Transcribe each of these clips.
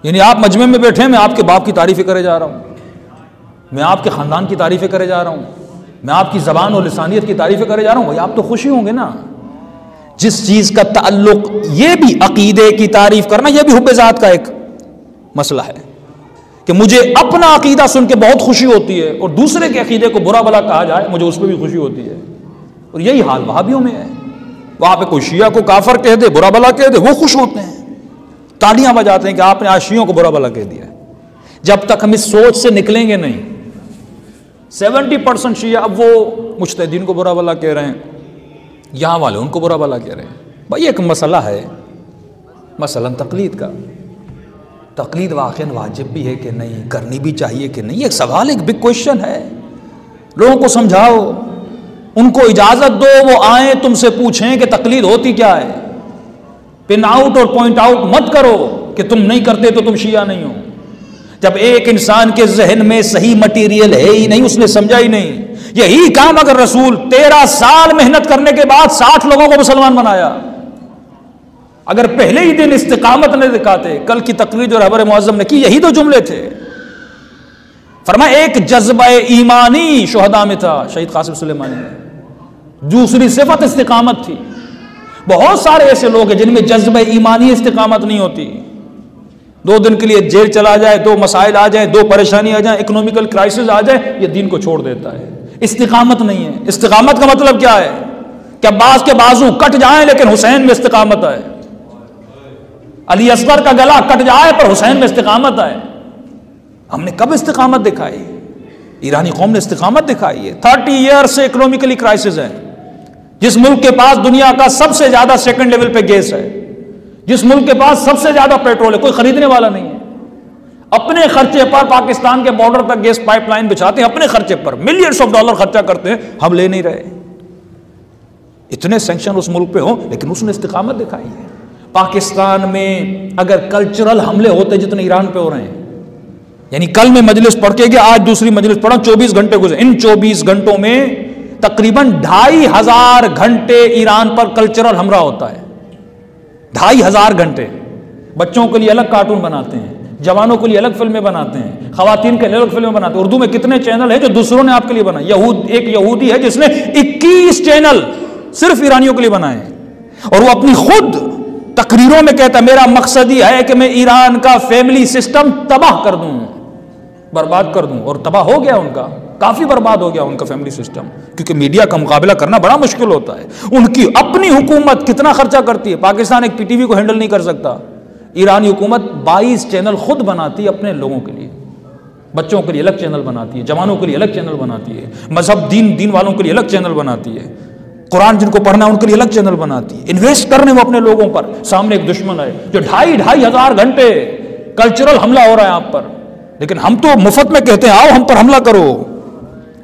यानी आप मजमे में बैठे हैं, मैं आपके बाप की तारीफें करे जा रहा हूं, मैं आपके खानदान की तारीफें करे जा रहा हूं, मैं आपकी जबान और लिसानियत की तारीफें करे जा रहा हूं, भाई आप तो खुशी होंगे ना। जिस चीज का ताल्लुक, ये भी अकीदे की तारीफ करना, यह भी हुब्बे ज़ात का एक मसला है कि मुझे अपना अकीदा सुन के बहुत खुशी होती है और दूसरे के अकीदे को बुरा भला कहा जाए मुझे उस पर भी खुशी होती है। और यही हाल वहाबियों में है। वहां पे कोई शिया को काफर कह दे, बुरा भला कह दे, वो खुश होते हैं, तालियां बजाते हैं कि आपने आज शियों को बुरा भला कह दिया। जब तक हम इस सोच से निकलेंगे नहीं, 70% शिया अब वो मुज्तहिदीन को बुरा भला कह रहे हैं, यहां वाले उनको बुरा भला कह रहे हैं। भाई एक मसला है मसलन तकलीद का। तकलीद वाक़ई वाजिब भी है कि नहीं, करनी भी चाहिए कि नहीं, एक सवाल, एक बिग क्वेश्चन है। लोगों को समझाओ, उनको इजाजत दो, वो आए तुमसे पूछें कि तकलीद होती क्या है। पिन आउट और पॉइंट आउट मत करो कि तुम नहीं करते तो तुम शिया नहीं हो। जब एक इंसान के जहन में सही मटीरियल है ही नहीं, उसने समझा ही नहीं। यही काम अगर रसूल 13 साल मेहनत करने के बाद 60 लोगों को मुसलमान बनाया, अगर पहले ही दिन इस्तिकामत न दिखाते, कल की तकरीर जो रहबर मुअज्जम ने की, यही तो जुमले थे। फरमाया एक जज्बा ईमानी शुहदा में था शहीद कासिम सुलेमानी में, दूसरी सिफत इस्तिकामत थी। बहुत सारे ऐसे लोग हैं जिनमें जज्बा ईमानी इस्तिकामत नहीं होती। 2 दिन के लिए जेल चला जाए, 2 मसाइल आ जाए, 2 परेशानी आ जाए, इकोनॉमिकल क्राइसिस आ जाए, ये दीन को छोड़ देता है। इस्तिकामत नहीं है। इस्तिकामत का मतलब क्या है? कि अब्बास के बाजू कट जाए लेकिन हुसैन में इस्तिकामत है, अली असगर का गला कट जाए पर हुसैन में इस्तिकामत है। हमने कब इस्तिकामत दिखाई? ईरानी कौम ने इस्तिकामत दिखाई है। 30 ईयर से इकोनॉमिकली क्राइसिस है। जिस मुल्क के पास दुनिया का सबसे ज्यादा सेकंड लेवल पे गैस है, जिस मुल्क के पास सबसे ज्यादा पेट्रोल है, कोई खरीदने वाला नहीं है। अपने खर्चे पर पाकिस्तान के बॉर्डर तक गैस पाइपलाइन बिछाते हैं, अपने खर्चे पर मिलियंस ऑफ डॉलर खर्चा करते हैं, हम ले नहीं रहे। इतने सैंक्शन उस मुल्क पे हो, लेकिन उसने इस्तिकामत दिखाई है। पाकिस्तान में अगर कल्चरल हमले होते जितने ईरान पे हो रहे हैं, यानी कल मैं मजलिस पढ़ के गया, आज दूसरी मजलिस पढ़ा, 24 घंटे गुजरे, इन 24 घंटों में तकरीबन 2500 घंटे ईरान पर कल्चरल हमला होता है। 2500 घंटे। बच्चों के लिए अलग कार्टून बनाते हैं, जवानों के लिए अलग फिल्में बनाते हैं, खवातीन के लिए अलग फिल्में बनाते हैं। उर्दू में कितने चैनल है जो दूसरों ने आपके लिए बनाए। एक यहूदी है जिसने 21 चैनल सिर्फ ईरानियों के लिए बनाए, और वो अपनी खुद तकरीरों में कहता है मेरा मकसद ही है कि मैं ईरान का फैमिली सिस्टम तबाह कर दूं, बर्बाद कर दूं। और तबाह हो गया उनका, काफी बर्बाद हो गया उनका फैमिली सिस्टम, क्योंकि मीडिया का मुकाबला करना बड़ा मुश्किल होता है। उनकी अपनी हुकूमत कितना खर्चा करती है। पाकिस्तान एक पीटीवी को हैंडल नहीं कर सकता। ईरानी हुकूमत 22 चैनल खुद बनाती है अपने लोगों के लिए। बच्चों के लिए अलग चैनल बनाती है, जवानों के लिए अलग चैनल बनाती है, मजहब दीन वालों के लिए अलग चैनल बनाती है, कुरान जिनको पढ़ना है उनके लिए अलग चैनल बनाती है। इन्वेस्ट करने वो अपने लोगों पर। सामने एक दुश्मन है जो 2500 घंटे कल्चरल हमला हो रहा है आप पर, लेकिन हम तो मुफ्त में कहते हैं आओ हम पर हमला करो।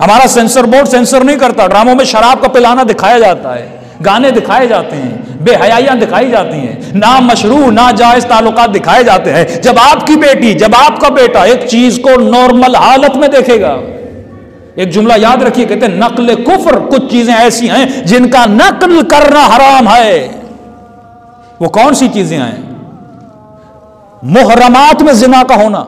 हमारा सेंसर बोर्ड सेंसर नहीं करता। ड्रामों में शराब का पिलाना दिखाया जाता है, गाने दिखाए जाते हैं, बेहयाइयां दिखाई जाती हैं, ना मशरू ना जायज ताल्लुकात दिखाए जाते हैं। जब आपकी बेटी, जब आपका बेटा एक चीज को नॉर्मल हालत में देखेगा, एक जुमला याद रखिए, कहते हैं नकल कुफ्र, कुछ चीजें ऐसी हैं जिनका नकल करना हराम है। वो कौन सी चीजें हैं? मुहर्रमात में जिना का होना,